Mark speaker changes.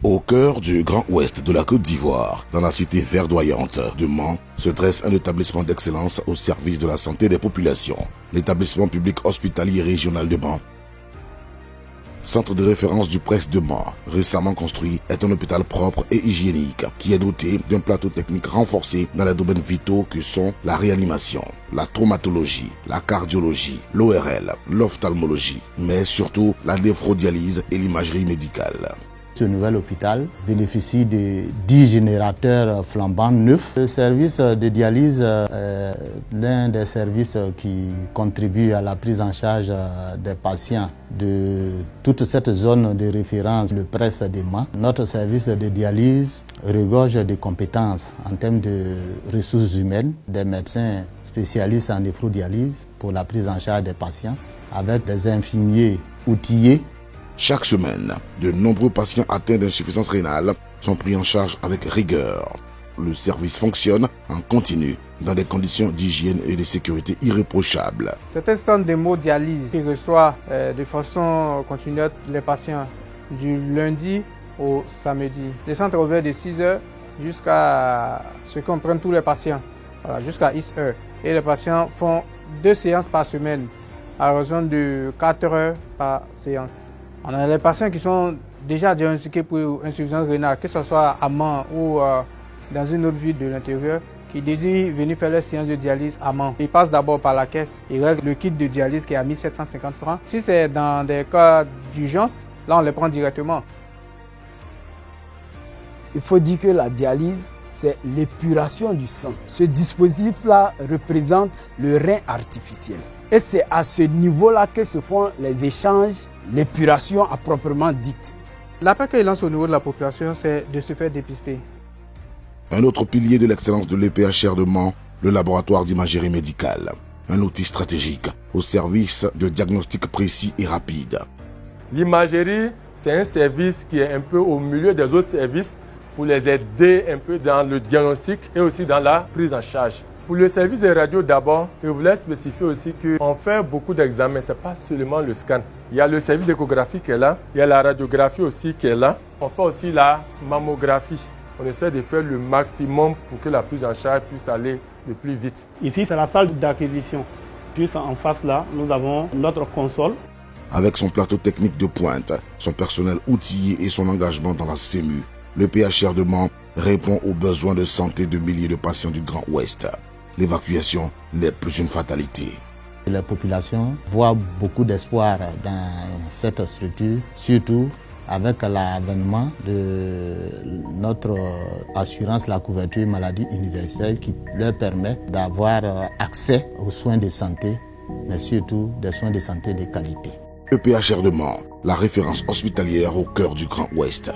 Speaker 1: Au cœur du Grand Ouest de la Côte d'Ivoire, dans la cité verdoyante de Mans, se dresse un établissement d'excellence au service de la santé des populations. L'établissement public hospitalier régional de Mans, centre de référence du Presse de Mans, récemment construit, est un hôpital propre et hygiénique qui est doté d'un plateau technique renforcé dans les domaines vitaux que sont la réanimation, la traumatologie, la cardiologie, l'ORL, l'ophtalmologie, mais surtout la néphrodialyse et l'imagerie médicale.
Speaker 2: Ce nouvel hôpital bénéficie de 10 générateurs flambants neufs. Le service de dialyse est l'un des services qui contribue à la prise en charge des patients de toute cette zone de référence, le Presse de Mans. Notre service de dialyse regorge de compétences en termes de ressources humaines, des médecins spécialistes en néphrodialyse pour la prise en charge des patients, avec des infirmiers outillés.
Speaker 1: Chaque semaine, de nombreux patients atteints d'insuffisance rénale sont pris en charge avec rigueur. Le service fonctionne en continu dans des conditions d'hygiène et de sécurité irréprochables.
Speaker 3: C'est un centre d'hémodialyse qui reçoit de façon continue les patients du lundi au samedi. Le centre est ouvert de 6h jusqu'à ce qu'on prenne tous les patients, jusqu'à 10h. Et les patients font 2 séances par semaine à raison de 4 heures par séance. On a les patients qui sont déjà diagnostiqués pour insuffisance rénale, que ce soit à Mans ou dans une autre ville de l'intérieur, qui désirent venir faire leur séance de dialyse à Mans. Ils passent d'abord par la caisse, ils règlent le kit de dialyse qui est à 1750 francs. Si c'est dans des cas d'urgence, là on les prend directement.
Speaker 4: Il faut dire que la dialyse, c'est l'épuration du sang. Ce dispositif-là représente le rein artificiel. Et c'est à ce niveau-là que se font les échanges, l'épuration à proprement dite.
Speaker 3: L'appel qu'il lance au niveau de la population, c'est de se faire dépister.
Speaker 1: Un autre pilier de l'excellence de l'EPHR de Mans, le laboratoire d'imagerie médicale. Un outil stratégique au service de diagnostic précis et rapide.
Speaker 5: L'imagerie, c'est un service qui est un peu au milieu des autres services pour les aider un peu dans le diagnostic et aussi dans la prise en charge. Pour le service de radio d'abord, je voulais spécifier aussi qu'on fait beaucoup d'examens, ce n'est pas seulement le scan. Il y a le service d'échographie qui est là, il y a la radiographie aussi qui est là. On fait aussi la mammographie. On essaie de faire le maximum pour que la prise en charge puisse aller le plus vite.
Speaker 6: Ici, c'est la salle d'acquisition. Juste en face là, nous avons notre console.
Speaker 1: Avec son plateau technique de pointe, son personnel outillé et son engagement dans la CEMU, le PHR de Mans répond aux besoins de santé de milliers de patients du Grand Ouest. L'évacuation n'est plus une fatalité.
Speaker 2: La population voit beaucoup d'espoir dans cette structure, surtout avec l'avènement de notre assurance, la couverture maladie universelle qui leur permet d'avoir accès aux soins de santé, mais surtout des soins de santé de qualité.
Speaker 1: Le PHR de Mans, la référence hospitalière au cœur du Grand Ouest.